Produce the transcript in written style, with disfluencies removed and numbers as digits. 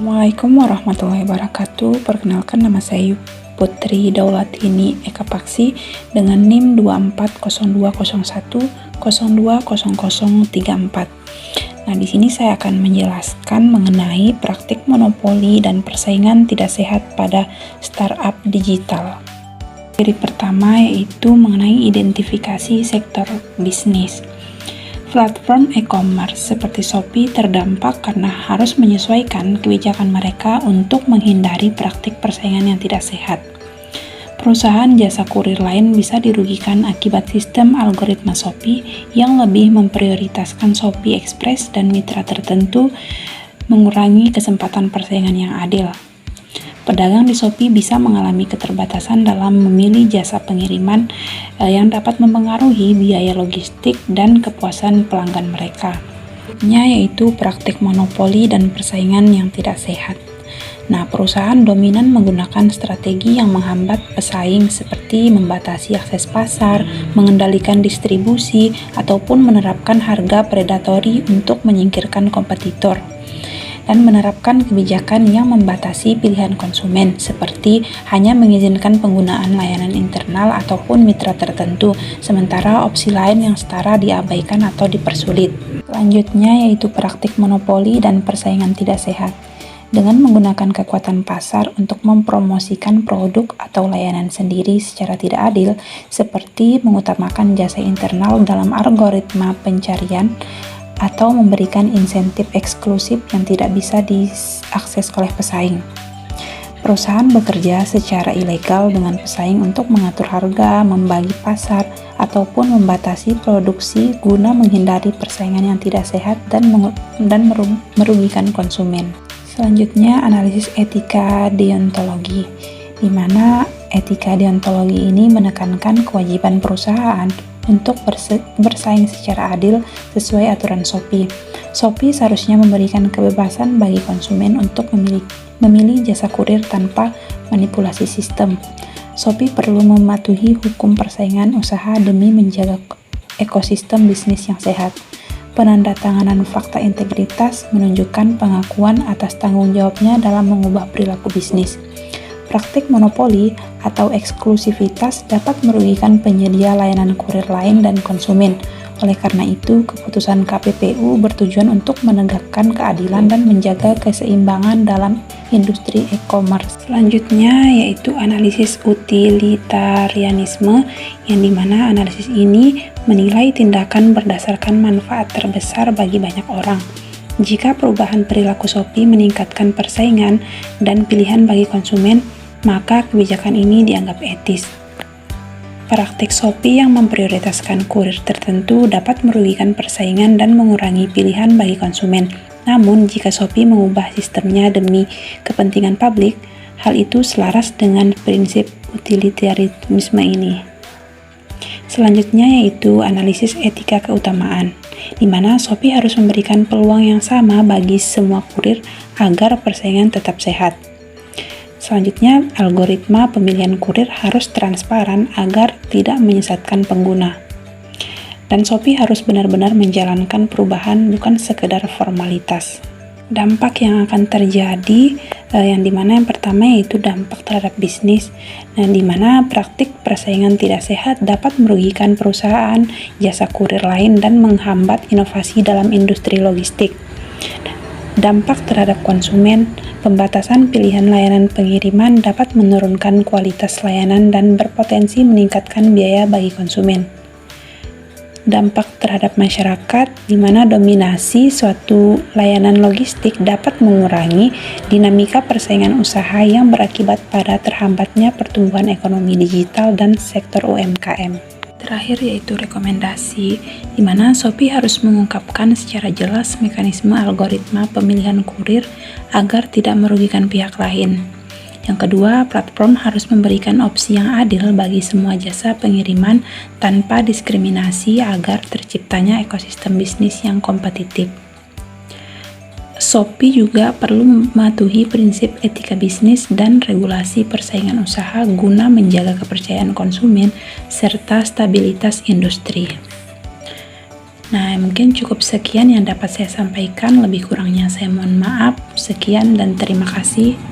Assalamualaikum warahmatullahi wabarakatuh. Perkenalkan, nama saya Putri Daulatini Eka Paksi dengan NIM 2401020034. Nah, di sini saya akan menjelaskan mengenai praktik monopoli dan persaingan tidak sehat pada startup digital. Ciri pertama yaitu mengenai identifikasi sektor bisnis. Platform e-commerce seperti Shopee terdampak karena harus menyesuaikan kebijakan mereka untuk menghindari praktik persaingan yang tidak sehat. Perusahaan jasa kurir lain bisa dirugikan akibat sistem algoritma Shopee yang lebih memprioritaskan Shopee Express dan mitra tertentu, mengurangi kesempatan persaingan yang adil. Pedagang di Shopee bisa mengalami keterbatasan dalam memilih jasa pengiriman yang dapat mempengaruhi biaya logistik dan kepuasan pelanggan mereka. Yaitu praktik monopoli dan persaingan yang tidak sehat. Nah, perusahaan dominan menggunakan strategi yang menghambat pesaing seperti membatasi akses pasar, mengendalikan distribusi, ataupun menerapkan harga predatori untuk menyingkirkan kompetitor, dan menerapkan kebijakan yang membatasi pilihan konsumen, seperti hanya mengizinkan penggunaan layanan internal ataupun mitra tertentu, sementara opsi lain yang setara diabaikan atau dipersulit. Selanjutnya yaitu praktik monopoli dan persaingan tidak sehat. Dengan menggunakan kekuatan pasar untuk mempromosikan produk atau layanan sendiri secara tidak adil, seperti mengutamakan jasa internal dalam algoritma pencarian, atau memberikan insentif eksklusif yang tidak bisa diakses oleh pesaing. Perusahaan bekerja secara ilegal dengan pesaing untuk mengatur harga, membagi pasar, ataupun membatasi produksi guna menghindari persaingan yang tidak sehat dan merugikan konsumen. Selanjutnya, analisis etika deontologi, di mana etika deontologi ini menekankan kewajiban perusahaan untuk bersaing secara adil sesuai aturan Shopee. Shopee seharusnya memberikan kebebasan bagi konsumen untuk memilih jasa kurir tanpa manipulasi sistem. Shopee perlu mematuhi hukum persaingan usaha demi menjaga ekosistem bisnis yang sehat. Penandatanganan fakta integritas menunjukkan pengakuan atas tanggung jawabnya dalam mengubah perilaku bisnis. Praktik monopoli atau eksklusivitas dapat merugikan penyedia layanan kurir lain dan konsumen. Oleh karena itu, keputusan KPPU bertujuan untuk menegakkan keadilan dan menjaga keseimbangan dalam industri e-commerce. Selanjutnya yaitu analisis utilitarianisme, yang dimana analisis ini menilai tindakan berdasarkan manfaat terbesar bagi banyak orang. Jika perubahan perilaku Shopee meningkatkan persaingan dan pilihan bagi konsumen, maka kebijakan ini dianggap etis. Praktik Shopee yang memprioritaskan kurir tertentu dapat merugikan persaingan dan mengurangi pilihan bagi konsumen. Namun, jika Shopee mengubah sistemnya demi kepentingan publik, hal itu selaras dengan prinsip utilitarianisme ini. Selanjutnya yaitu analisis etika keutamaan, di mana Shopee harus memberikan peluang yang sama bagi semua kurir agar persaingan tetap sehat. Selanjutnya, algoritma pemilihan kurir harus transparan agar tidak menyesatkan pengguna. Dan Shopee harus benar-benar menjalankan perubahan, bukan sekedar formalitas. Dampak yang akan terjadi, yang dimana yang pertama yaitu dampak terhadap bisnis, dan dimana praktik persaingan tidak sehat dapat merugikan perusahaan, jasa kurir lain, dan menghambat inovasi dalam industri logistik. Dampak terhadap konsumen, pembatasan pilihan layanan pengiriman dapat menurunkan kualitas layanan dan berpotensi meningkatkan biaya bagi konsumen. Dampak terhadap masyarakat, di mana dominasi suatu layanan logistik dapat mengurangi dinamika persaingan usaha yang berakibat pada terhambatnya pertumbuhan ekonomi digital dan sektor UMKM. Terakhir yaitu rekomendasi, di mana Shopee harus mengungkapkan secara jelas mekanisme algoritma pemilihan kurir agar tidak merugikan pihak lain. Yang kedua, platform harus memberikan opsi yang adil bagi semua jasa pengiriman tanpa diskriminasi agar terciptanya ekosistem bisnis yang kompetitif. Shopee juga perlu mematuhi prinsip etika bisnis dan regulasi persaingan usaha guna menjaga kepercayaan konsumen serta stabilitas industri. Nah, mungkin cukup sekian yang dapat saya sampaikan. Lebih kurangnya saya mohon maaf. Sekian dan terima kasih.